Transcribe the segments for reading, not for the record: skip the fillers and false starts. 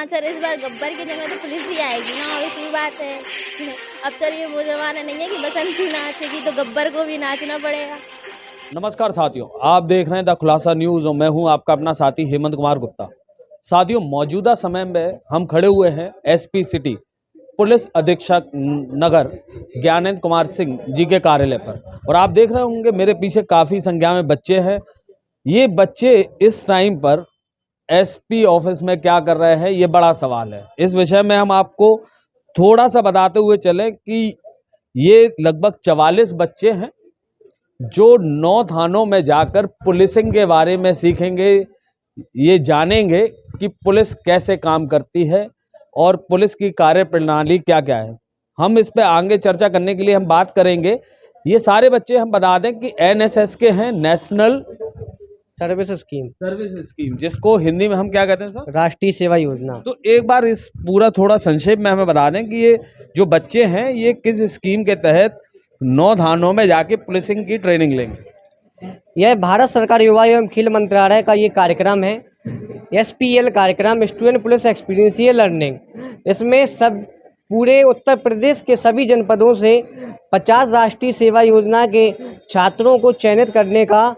हाँ सर, इस बार गब्बर की जगह तो पुलिस ही आएगी ना, ऑब्वियसली बात है। अब सर ये वो ज़माना नहीं है कि बसंती नाचेगी तो गब्बर को भी नाचना पड़ेगा। नमस्कार साथियों, आप देख रहे हैं द खुलासा न्यूज़ और मैं हूं आपका अपना साथी हेमंत कुमार गुप्ता। साथियों, मौजूदा समय में हम खड़े हुए हैं एसपी सिटी पुलिस अधीक्षक नगर ज्ञानेंद्र कुमार सिंह जी के कार्यालय पर और आप देख रहे होंगे मेरे पीछे काफ़ी संख्या में बच्चे हैं। ये बच्चे इस टाइम पर एसपी ऑफिस में क्या कर रहे हैं, ये बड़ा सवाल है। इस विषय में हम आपको थोड़ा सा बताते हुए चलें कि ये लगभग 44 बच्चे हैं जो 9 थानों में जाकर पुलिसिंग के बारे में सीखेंगे, ये जानेंगे कि पुलिस कैसे काम करती है और पुलिस की कार्यप्रणाली क्या क्या है। हम इस पे आगे चर्चा करने के लिए हम बात करेंगे। ये सारे बच्चे हम बता दें कि एनएसएस के हैं, नेशनल सर्विस स्कीम, जिसको हिंदी में हम क्या कहते हैं सर? राष्ट्रीय सेवा योजना। तो एक बार इस पूरा थोड़ा संक्षेप में हमें बता दें कि ये जो बच्चे हैं ये किस स्कीम के तहत 9 थानों में जाके पुलिसिंग की ट्रेनिंग लेंगे। यह भारत सरकार युवा एवं खेल मंत्रालय का ये कार्यक्रम है, SPL कार्यक्रम, स्टूडेंट पुलिस एक्सपीरियंशियल लर्निंग। इसमें सब पूरे उत्तर प्रदेश के सभी जनपदों से 50 राष्ट्रीय सेवा योजना के छात्रों को चयनित करने का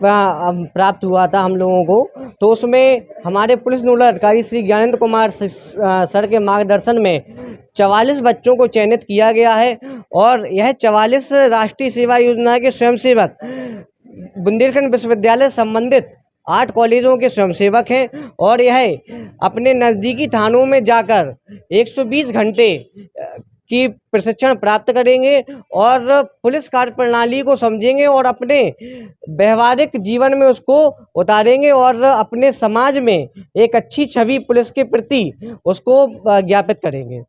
प्राप्त हुआ था हम लोगों को। तो उसमें हमारे पुलिस नोडल अधिकारी श्री ज्ञानेंद्र कुमार सर के मार्गदर्शन में 44 बच्चों को चयनित किया गया है और यह 44 राष्ट्रीय सेवा योजना के स्वयंसेवक बुंदेलखंड विश्वविद्यालय संबंधित 8 कॉलेजों के स्वयंसेवक हैं और यह अपने नज़दीकी थानों में जाकर 120 घंटे की प्रशिक्षण प्राप्त करेंगे और पुलिस कार्यप्रणाली को समझेंगे और अपने व्यवहारिक जीवन में उसको उतारेंगे और अपने समाज में एक अच्छी छवि पुलिस के प्रति उसको ज्ञापित करेंगे।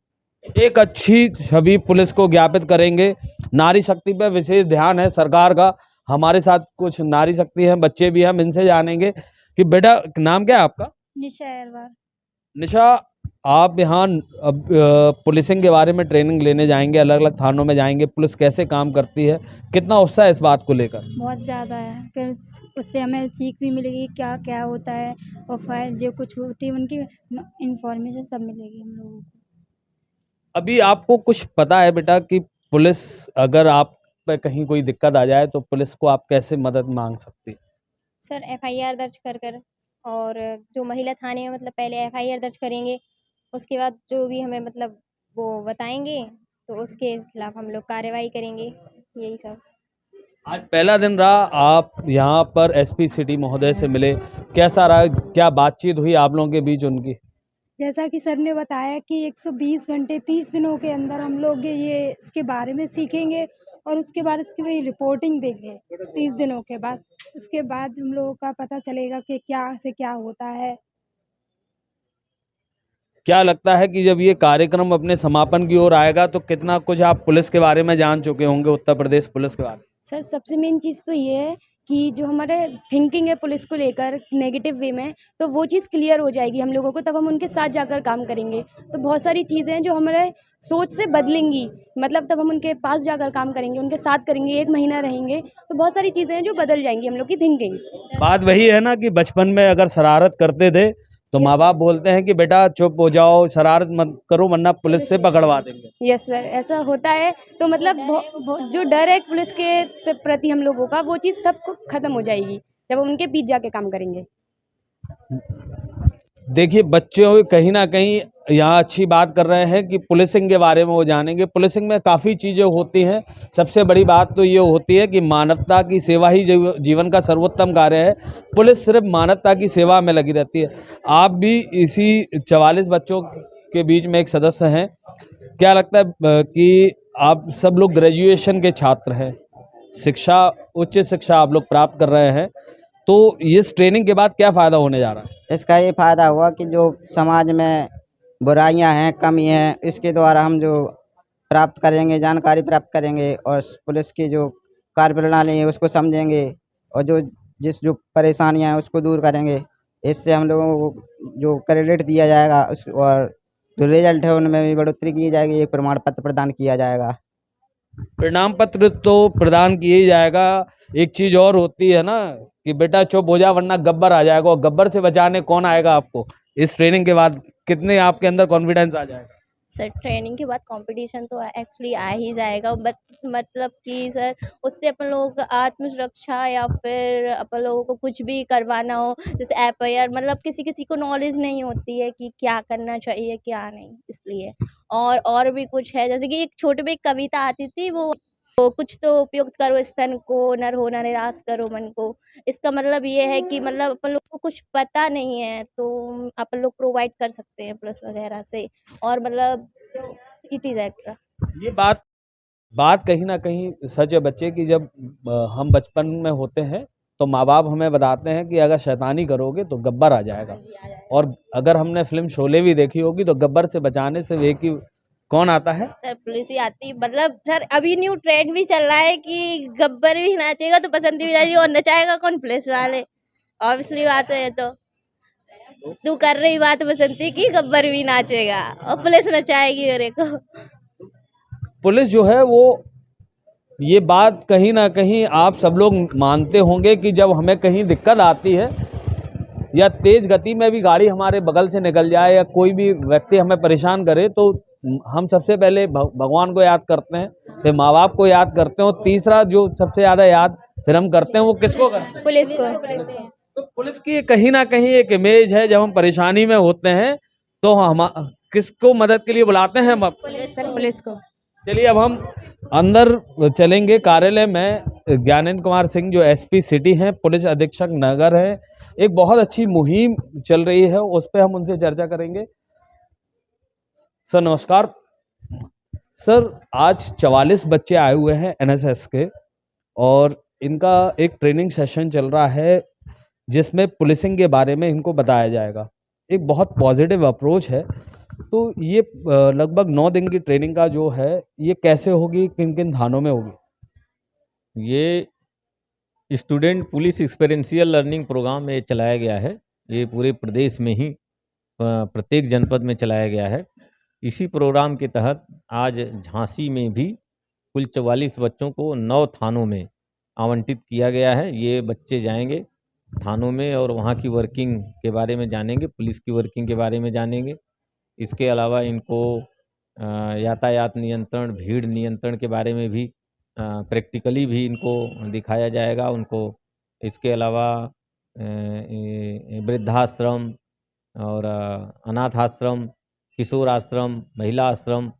एक अच्छी छवि पुलिस को ज्ञापित करेंगे। नारी शक्ति पर विशेष ध्यान है सरकार का। हमारे साथ कुछ नारी शक्ति हैं, बच्चे भी हैं, हम इनसे जानेंगे कि बेटा नाम क्या है आपका? निशा, आप यहाँ अब पुलिसिंग के बारे में ट्रेनिंग लेने जाएंगे, अलग अलग थानों में जाएंगे, पुलिस कैसे काम करती है, कितना उत्साह है इस बात को लेकर? बहुत ज़्यादा है, फिर उससे हमें सीख भी मिलेगी क्या क्या होता है और फाइल जो कुछ होती है उनकी इंफॉर्मेशन सब मिलेगी हम लोगों को। अभी आपको कुछ पता है बेटा कि पुलिस अगर आप पे कहीं कोई दिक्कत आ जाए तो पुलिस को आप कैसे मदद मांग सकती है? सर FIR दर्ज कर और जो महिला थाने में मतलब पहले FIR दर्ज करेंगे, उसके बाद जो भी हमें मतलब वो बताएंगे तो उसके खिलाफ हम लोग कार्रवाई करेंगे, यही सब। आज पहला दिन रहा, आप यहाँ पर एसपी सिटी महोदय से मिले, कैसा रहा, क्या बातचीत हुई आप लोगों के बीच उनकी? जैसा कि सर ने बताया कि 120 घंटे 30 दिनों के अंदर हम लोग ये इसके बारे में सीखेंगे और उसके बाद इसकी वही रिपोर्टिंग देंगे 30 दिनों के बाद। उसके बाद हम लोगों का पता चलेगा कि क्या से क्या होता है। क्या लगता है कि जब ये कार्यक्रम अपने समापन की ओर आएगा तो कितना कुछ आप पुलिस के बारे में जान चुके होंगे, उत्तर प्रदेश पुलिस के बारे में? सर सबसे मेन चीज़ तो ये है कि जो हमारे थिंकिंग है पुलिस को लेकर नेगेटिव वे में, तो वो चीज़ क्लियर हो जाएगी हम लोगों को, तब हम उनके साथ जाकर काम करेंगे। तो बहुत सारी चीज़ें हैं जो हमारे सोच से बदलेंगी, मतलब तब हम उनके पास जाकर काम करेंगे, उनके साथ करेंगे, 1 महीना रहेंगे, तो बहुत सारी चीज़ें हैं जो बदल जाएंगी हम लोग की थिंकिंग। बात वही है ना कि बचपन में अगर शरारत करते थे तो माँ बाप बोलते हैं कि बेटा चुप हो जाओ, शरारत मत करो वरना पुलिस से पकड़वा देंगे। यस सर, ऐसा होता है। तो मतलब जो डर है पुलिस के प्रति हम लोगों का, वो चीज़ सबको खत्म हो जाएगी जब हम उनके बीच जाके काम करेंगे। देखिए, बच्चे कहीं ना कहीं यहाँ अच्छी बात कर रहे हैं कि पुलिसिंग के बारे में वो जानेंगे। पुलिसिंग में काफ़ी चीज़ें होती हैं, सबसे बड़ी बात तो ये होती है कि मानवता की सेवा ही जीवन का सर्वोत्तम कार्य है। पुलिस सिर्फ मानवता की सेवा में लगी रहती है। आप भी इसी 44 बच्चों के बीच में एक सदस्य हैं। क्या लगता है कि आप सब लोग ग्रेजुएशन के छात्र हैं, शिक्षा उच्च शिक्षा आप लोग प्राप्त कर रहे हैं, तो इस ट्रेनिंग के बाद क्या फ़ायदा होने जा रहा है? इसका ये फ़ायदा हुआ कि जो समाज में बुराइयां हैं, कमी हैं, इसके द्वारा हम जो प्राप्त करेंगे, जानकारी प्राप्त करेंगे और पुलिस की जो कार्यप्रणाली है उसको समझेंगे और जो परेशानियां हैं उसको दूर करेंगे। इससे हम लोगों को जो क्रेडिट दिया जाएगा और जो रिजल्ट है उनमें भी बढ़ोतरी की जाएगी, एक प्रमाण पत्र प्रदान किया जाएगा। प्रणाम पत्र तो प्रदान किया ही जाएगा। एक चीज और होती है ना कि बेटा चुप हो जा वरना गब्बर आ जाएगा, और गब्बर से बचाने कौन आएगा आपको? इस ट्रेनिंग के बाद कितने आपके अंदर कॉन्फिडेंस आ जाएगा? सर ट्रेनिंग के बाद कंपटीशन तो एक्चुअली आ ही जाएगा, बट मतलब कि सर उससे अपन लोगों को आत्मरक्षा या फिर अपन लोगों को कुछ भी करवाना हो, जैसे एफआईआर, मतलब किसी किसी को नॉलेज नहीं होती है कि क्या करना चाहिए क्या नहीं, इसलिए और भी कुछ है, जैसे कि एक छोटे में एक कविता आती थी, वो कुछ तो उपयुक्त करो स्तन को, नर हो ना निराश करो मन को। इसका मतलब ये है कि मतलब अपन लोग को कुछ पता नहीं है तो अपन लोग प्रोवाइड कर सकते हैं प्लस वगैरह से, और मतलब इट इज एक्स्ट्रा। ये बात कहीं ना कहीं सच है बच्चे की। जब हम बचपन में होते हैं तो माँ बाप हमें बताते हैं कि अगर शैतानी करोगे तो गब्बर आ जाएगा, और अगर हमने फिल्म शोले भी देखी होगी तो गब्बर से बचाने से एक ही कौन आता है? सर पुलिस ही आती, मतलब सर अभी न्यू ट्रेंड भी चल रहा है कि गब्बर भी नाचेगा तो बसंती भी नाचेगी, और नचाएगा कौन? पुलिस वाले। ऑब्वियसली बात है ये तो। तू कर रही बात बसंती की, गब्बर भी नाचेगा और पुलिस नचाएगी मेरे को। पुलिस जो है वो, ये बात कहीं ना कहीं आप सब लोग मानते होंगे कि जब हमें कहीं दिक्कत आती है या तेज गति में भी गाड़ी हमारे बगल से निकल जाए या कोई भी व्यक्ति हमें परेशान करे तो हम सबसे पहले भगवान को याद करते हैं, फिर माँ बाप को याद करते हैं, और तीसरा जो सबसे ज़्यादा याद फिर हम करते हैं वो किसको करते हैं? पुलिस को। तो पुलिस की कहीं ना कहीं एक इमेज है, जब हम परेशानी में होते हैं तो हम किसको मदद के लिए बुलाते हैं? हम पुलिस को। चलिए अब हम अंदर चलेंगे कार्यालय में। ज्ञानेंद्र कुमार सिंह जो एसपी सिटी हैं, पुलिस अधीक्षक नगर है, एक बहुत अच्छी मुहिम चल रही है, उस पर हम उनसे चर्चा करेंगे। सर नमस्कार। सर आज 44 बच्चे आए हुए हैं एनएसएस के, और इनका एक ट्रेनिंग सेशन चल रहा है जिसमें पुलिसिंग के बारे में इनको बताया जाएगा। एक बहुत पॉजिटिव अप्रोच है। तो ये लगभग 9 दिन की ट्रेनिंग का जो है ये कैसे होगी, किन किन थानों में होगी? ये student police experiential learning programme में चलाया गया है। ये पूरे प्रदेश में ही प्रत्येक जनपद में चलाया गया है। इसी प्रोग्राम के तहत आज झांसी में भी कुल 44 बच्चों को 9 थानों में आवंटित किया गया है। ये बच्चे जाएंगे थानों में और वहाँ की वर्किंग के बारे में जानेंगे, पुलिस की वर्किंग के बारे में जानेंगे। इसके अलावा इनको यातायात नियंत्रण, भीड़ नियंत्रण के बारे में भी प्रैक्टिकली भी इनको दिखाया जाएगा उनको। इसके अलावा वृद्धाश्रम और अनाथ आश्रम, किशोर आश्रम, महिला आश्रम,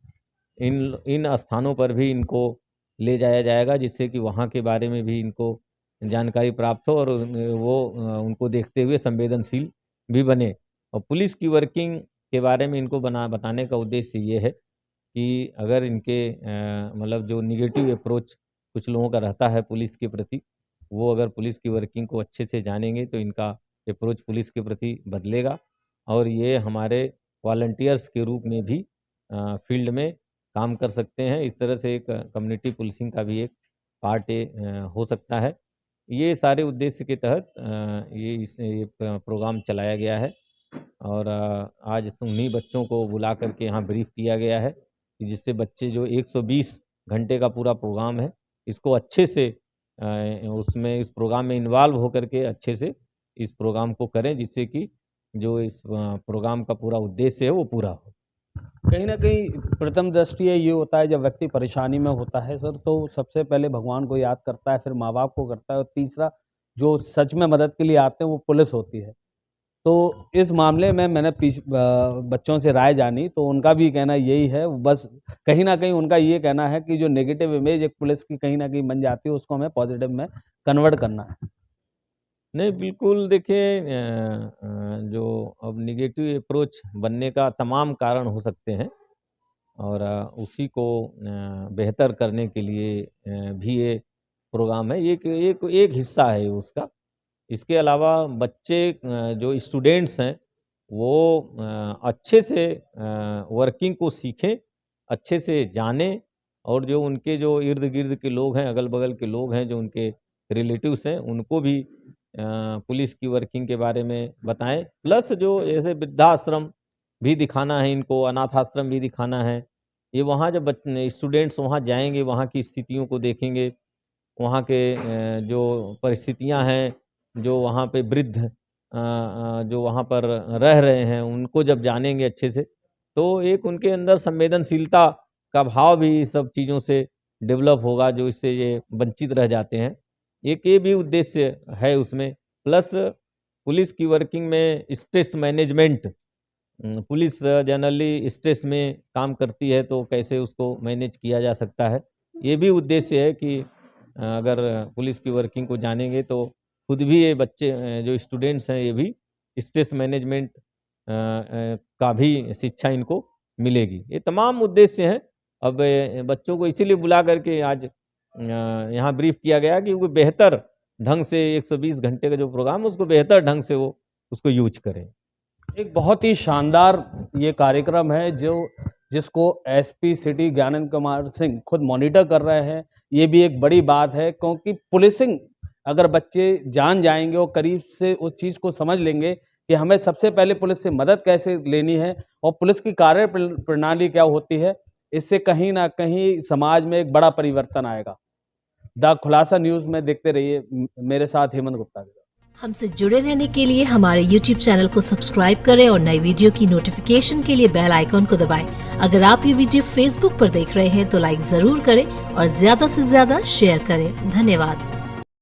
इन स्थानों पर भी इनको ले जाया जाएगा, जिससे कि वहाँ के बारे में भी इनको जानकारी प्राप्त हो और वो उनको देखते हुए संवेदनशील भी बने। और पुलिस की वर्किंग के बारे में इनको बताने का उद्देश्य ये है कि अगर इनके मतलब जो निगेटिव अप्रोच कुछ लोगों का रहता है पुलिस के प्रति, वो अगर पुलिस की वर्किंग को अच्छे से जानेंगे तो इनका अप्रोच पुलिस के प्रति बदलेगा, और ये हमारे वॉलंटियर्स के रूप में भी फील्ड में काम कर सकते हैं। इस तरह से एक कम्युनिटी पुलिसिंग का भी एक पार्ट हो सकता है। ये सारे उद्देश्य के तहत ये प्रोग्राम चलाया गया है, और आज उन्हीं बच्चों को बुला करके यहाँ ब्रीफ किया गया है कि जिससे बच्चे जो 120 घंटे का पूरा प्रोग्राम है इसको अच्छे से उसमें इस प्रोग्राम में इन्वॉल्व होकर के अच्छे से इस प्रोग्राम को करें, जिससे कि जो इस प्रोग्राम का पूरा उद्देश्य है वो पूरा हो। कहीं ना कहीं प्रथम दृष्टि ये होता है, जब व्यक्ति परेशानी में होता है सर तो सबसे पहले भगवान को याद करता है, फिर माँ बाप को करता है, और तीसरा जो सच में मदद के लिए आते हैं वो पुलिस होती है। तो इस मामले में मैंने बच्चों से राय जानी तो उनका भी कहना यही है, बस कहीं ना कहीं उनका ये कहना है कि जो नेगेटिव इमेज एक पुलिस की कहीं ना कहीं बन जाती है उसको हमें पॉजिटिव में कन्वर्ट करना है। नहीं, बिल्कुल देखिए, जो अब निगेटिव अप्रोच बनने का तमाम कारण हो सकते हैं, और उसी को बेहतर करने के लिए भी ये प्रोग्राम है, एक हिस्सा है उसका। इसके अलावा बच्चे जो स्टूडेंट्स हैं वो अच्छे से वर्किंग को सीखें, अच्छे से जानें, और जो उनके जो इर्द गिर्द के लोग हैं, अगल बगल के लोग हैं, जो उनके रिलेटिव्स हैं, उनको भी पुलिस की वर्किंग के बारे में बताएं। प्लस जो जैसे वृद्धाश्रम भी दिखाना है इनको, अनाथ आश्रम भी दिखाना है। ये वहाँ जब स्टूडेंट्स वहाँ जाएंगे, वहाँ की स्थितियों को देखेंगे, वहाँ के जो परिस्थितियाँ हैं, जो वहाँ पे वृद्ध जो वहाँ पर रह रहे हैं उनको जब जानेंगे अच्छे से, तो एक उनके अंदर संवेदनशीलता का भाव भी इस सब चीज़ों से डेवलप होगा, जो इससे ये वंचित रह जाते हैं। एक ये भी उद्देश्य है उसमें। प्लस पुलिस की वर्किंग में stress management, police generally stress में काम करती है, तो कैसे उसको मैनेज किया जा सकता है, ये भी उद्देश्य है कि अगर पुलिस की वर्किंग को जानेंगे तो खुद भी ये बच्चे जो स्टूडेंट्स हैं ये भी स्ट्रेस मैनेजमेंट का भी शिक्षा इनको मिलेगी। ये तमाम उद्देश्य हैं। अब बच्चों को इसीलिए बुला करके आज यहाँ ब्रीफ किया गया कि वो बेहतर ढंग से 120 घंटे का जो प्रोग्राम है उसको बेहतर ढंग से वो उसको यूज करें। एक बहुत ही शानदार ये कार्यक्रम है जिसको एसपी सिटी ज्ञानंद कुमार सिंह खुद मॉनिटर कर रहे हैं। ये भी एक बड़ी बात है, क्योंकि पुलिसिंग अगर बच्चे जान जाएंगे और करीब से उस चीज़ को समझ लेंगे कि हमें सबसे पहले पुलिस से मदद कैसे लेनी है और पुलिस की कार्य प्रणाली क्या होती है, इससे कहीं ना कहीं समाज में एक बड़ा परिवर्तन आएगा। द खुलासा न्यूज़ में देखते रहिए, मेरे साथ हेमंत गुप्ता। हमसे जुड़े रहने के लिए हमारे YouTube चैनल को सब्सक्राइब करें और नई वीडियो की नोटिफिकेशन के लिए बेल आइकॉन को दबाएं। अगर आप ये वीडियो Facebook पर देख रहे हैं तो लाइक जरूर करें और ज्यादा से ज्यादा शेयर करें। धन्यवाद।